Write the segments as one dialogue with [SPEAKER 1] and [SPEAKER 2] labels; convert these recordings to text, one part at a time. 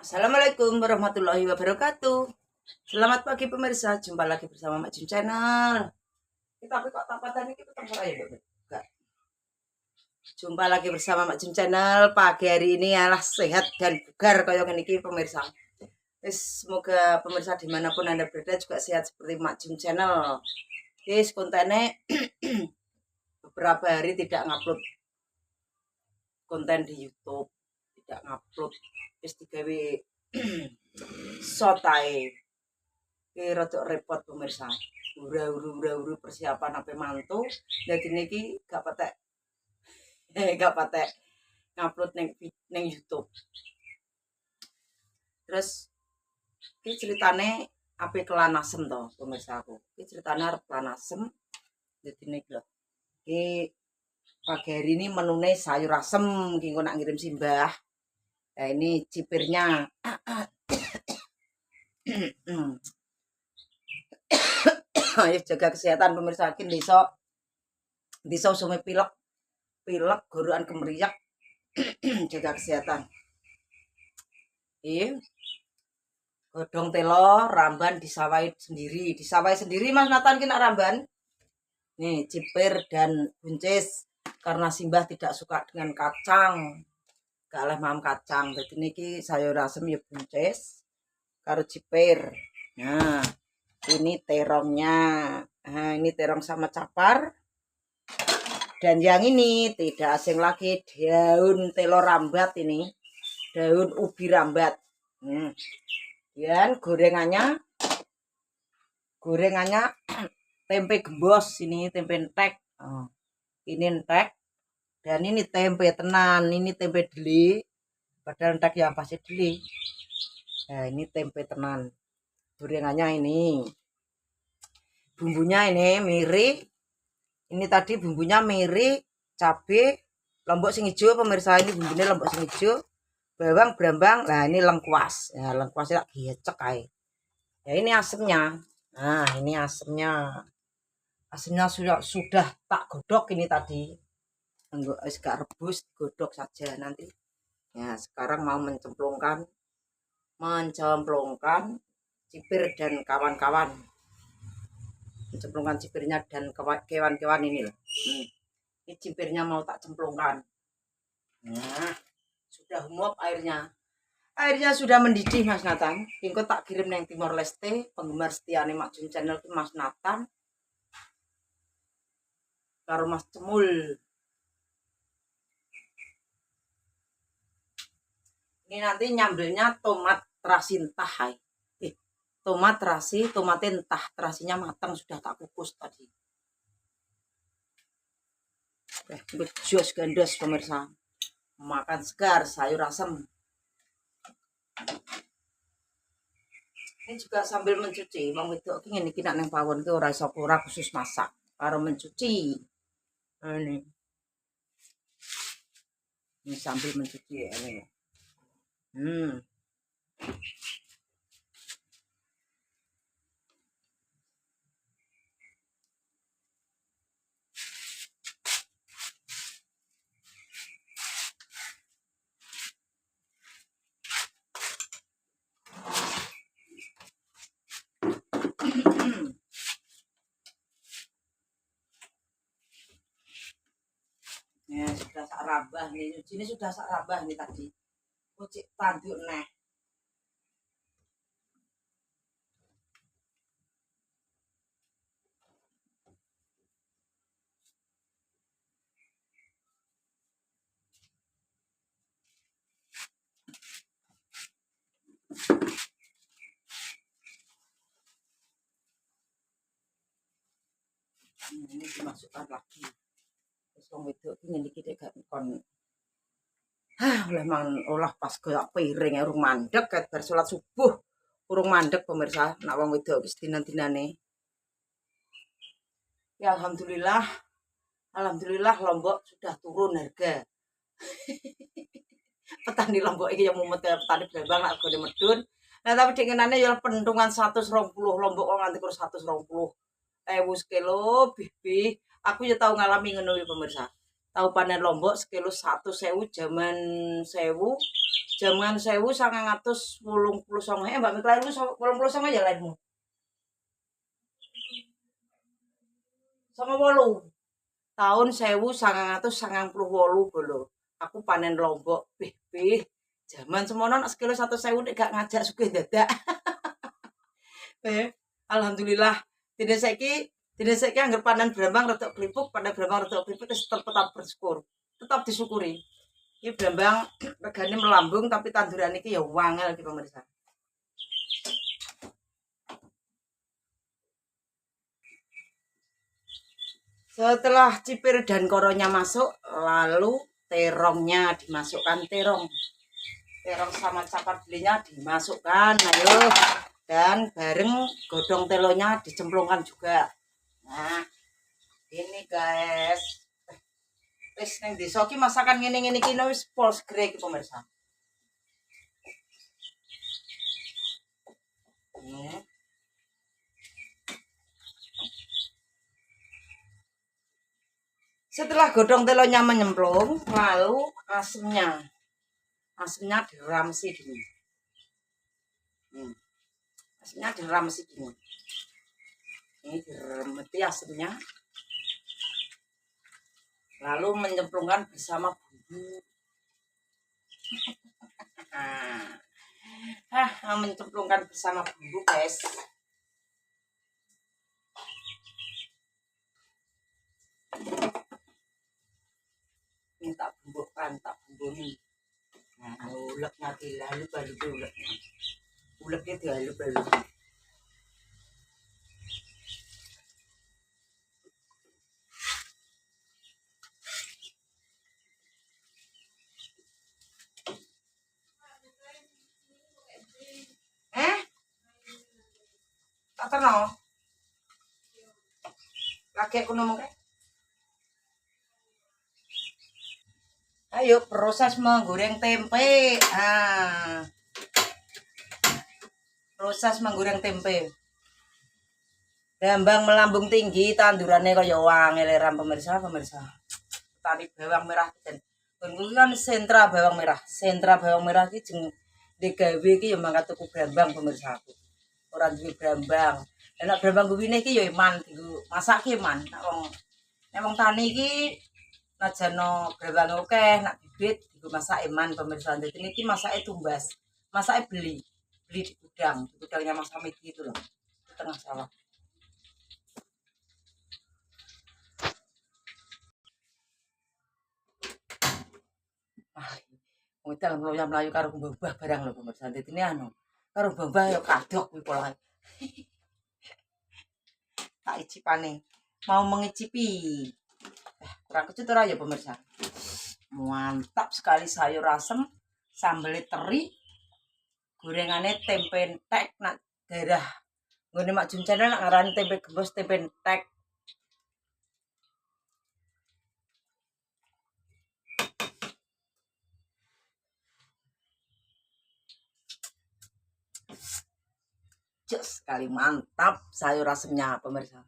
[SPEAKER 1] Assalamualaikum warahmatullahi wabarakatuh. Selamat pagi pemirsa, jumpa lagi bersama Mak Jun Channel. Kita tapi kok tapatan ini kita tempur aja, Enggak. Jumpa lagi bersama Mak Jun Channel. Pagi hari ini adalah sehat dan bugar kayak gini pemirsa. Semoga pemirsa dimanapun Anda berada juga sehat seperti Mak Jun Channel. Kontennya beberapa hari tidak ngupload konten di YouTube, tidak ngupload wis digawe sotai rada repot pemirsa. Ura-uru persiapan apa mantu. Jadi niki gak patek ngupload neng YouTube. Terus iki ceritane apa kelan asem to pemirsa aku. Iki ceritane arep kelan asem. Jadi niki lho. Iki pagi hari ini menune sayur asem iki engko nak ngirim simbah. Nah ini cipirnya. Ayo jaga kesehatan pemirsa, kin bisa sume pilek gorokan kemeriak. Jaga kesehatan. Godong telo ramban disawai sendiri Mas Nathan kena ramban. Nih cipir dan buncis karena Simbah tidak suka dengan kacang. Gak oleh mam kacang. Jadi niki sayur asem ya buncis karo cipir. Nah, ini terongnya. Nah, ini terong sama capar. Dan yang ini tidak asing lagi, daun telo rambat ini. Daun ubi rambat. Dan gorengannya tempe gembos, ini tempe entek. Ini entek. Dan ini tempe tenan, ini tempe deli. Padahal entek yang pasti deli. Nah, ini tempe tenan. Gorengannya ini. Bumbunya ini miri. Ini tadi bumbunya miri, cabai, lombok sing hijau pemirsa, ini bumbunya lombok sing hijau. Bawang, brambang, nah ini lengkuas. Ya, lengkuasnya gecek aja. Ya ini asemnya. Nah, ini asemnya. Asemnya sudah tak godok ini tadi. Enggak rebus, godok saja nanti. Ya, sekarang mau mencemplungkan cipir dan kawan-kawan. Mencemplungkan cipirnya dan kewan-kewan ini loh. Ini cipirnya mau tak cemplungkan. Nah, sudah muap airnya. Airnya sudah mendidih Mas Nathan. Ingko tak kirim neng Timor Leste. Penggemar setia nih Mak Jun Channel itu Mas Nathan. Karo Mas Cemul. Ini nanti nyambelnya tomat terasi entah. Tomat terasi, tomatnya entah. Terasinya matang sudah tak kukus tadi. Bejos gandos pemirsa. Makan segar sayur asem. Ini juga sambil mencuci. Wong wedok iki ngene iki nek nang pawon ki ora iso ora khusus masak, karo mencuci. Ini sambil mencuci ya ini. Ya sudah sak rabah nih, nyuci ini sudah sak rabah nih tadi. Kucik tanduk neh. Ini dimasukkan lagi. Terus wong wedok iki ngene iki gak kon. Oleh olah pas kayak piring ya urung mandek ket bar salat subuh. Urung mandek pemirsa, nak wong wedok wis dinan-dinane. Ya alhamdulillah Lombok sudah turun harga. Petani Lombok iki yang mumet petani Brambang nak gone medun. Nah tapi dingenane ya penuntungan 120 Lombok kok nganti kurang 120.000 sekilo bih. Aku ya tahu ngalami ngono pemirsa. Tahu panen Lombok sekilo 100.000 zaman 1000 Jaman 1989 Mbak Mik lahir 89 ya lahirmu. 98. Tahun 1998 lho. Aku panen lombok. Pih. Jaman semono nek sekilo 100.000 nek gak ngajak sugih dadak. Alhamdulillah. Dene saiki anggar panen brambang rada klipuk, panen brambang rada klipuk wis tetep bersyukur. Tetap disyukuri. Iki brambang regane melambung tapi tanduran iki ya wangel iki pemirsa. Setelah cipir dan koronya masuk, lalu terongnya dimasukkan. Terong sama capat belinya dimasukkan, ayo. Dan bareng godong telonya dicemplungkan juga. Nah, ini guys. Wis ning desa ki masakan ngene-ngene iki wis pol segere iki pemirsa. Setelah godong telonya menyemplung, lalu asemnya diramsi dulu. Asemnya diramsi dulu. Ini diremeti asemnya. Lalu menyemplungkan bersama bumbu. Mencemplungkan bersama bumbu, guys. Minta bumbukan, tak bumbuni. Nah, ulek nanti lalu baru ulek. Uleknya dihalus-halus. Tak terno. Lagi aku ngomong kayak. Ayo proses menggoreng tempe. Proses menggoreng tempe. Brambang melambung tinggi, tandurannya kaya wangel pemirsa. Tani bawang merah dan kan sentra bawang merah. Sentra bawang merah iki jeng digawe iki ya mangkat tuku brambang pemirsa. Ora duwe brambang. Nek brambang kuwine iki ya iman dienggo masake iman. Nek wong tani iki najano brambang akeh, nak bibit dienggo masak iman pemirsa. Dadi niki masake tumbas. Masake beli di gudangnya Mas Hamid gitu loh. Di tengah sawah. Modal mlayu karo mbah barang lho pemirsa. Dadine karo mbah ya kadok kuwi pola. Tak icipane. Mau mengicipi. Kurang kecut ora ya pemirsa. Mantap sekali sayur asem, sambel teri, gorengane tempe entek nak daerah. Nggone Mak Jum Channel nak ngarani tempe gembos, tempe entek. Jos sekali mantap sayur asemnya pemirsa.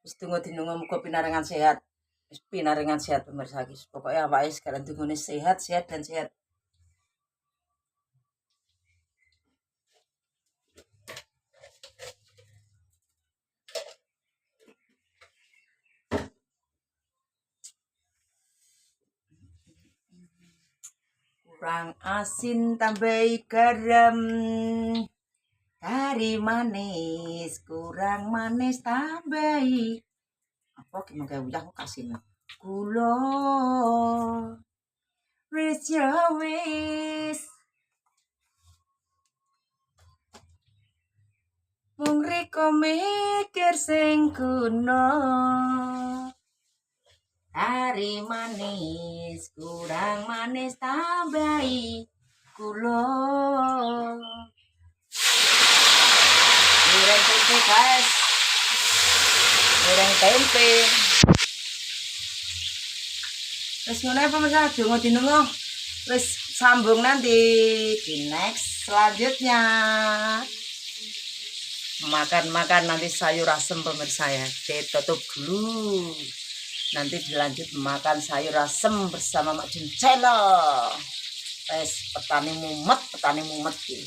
[SPEAKER 1] Wis tunggu-tunggu muga pinarengan sehat. Wis pinarengan sehat pemirsa guys. Pokoknya awake sekarang tunggu sehat dan sehat. Kurang asin tambahi garam, kari manis kurang manis tambahi apa gimana udah aku kasih gula wis ya wis mung riko mikir sing kuno. Kari manis kurang manis tambahi gula. Goreng tempe guys, goreng tempe. Terus ngono pemirsa, dinungo. Terus sambung nanti di next selanjutnya. Makan nanti sayur asem pemirsa ya. Ditutup dulu. Nanti dilanjut makan sayur asem bersama Mak Juncelo. Petani mumet gitu.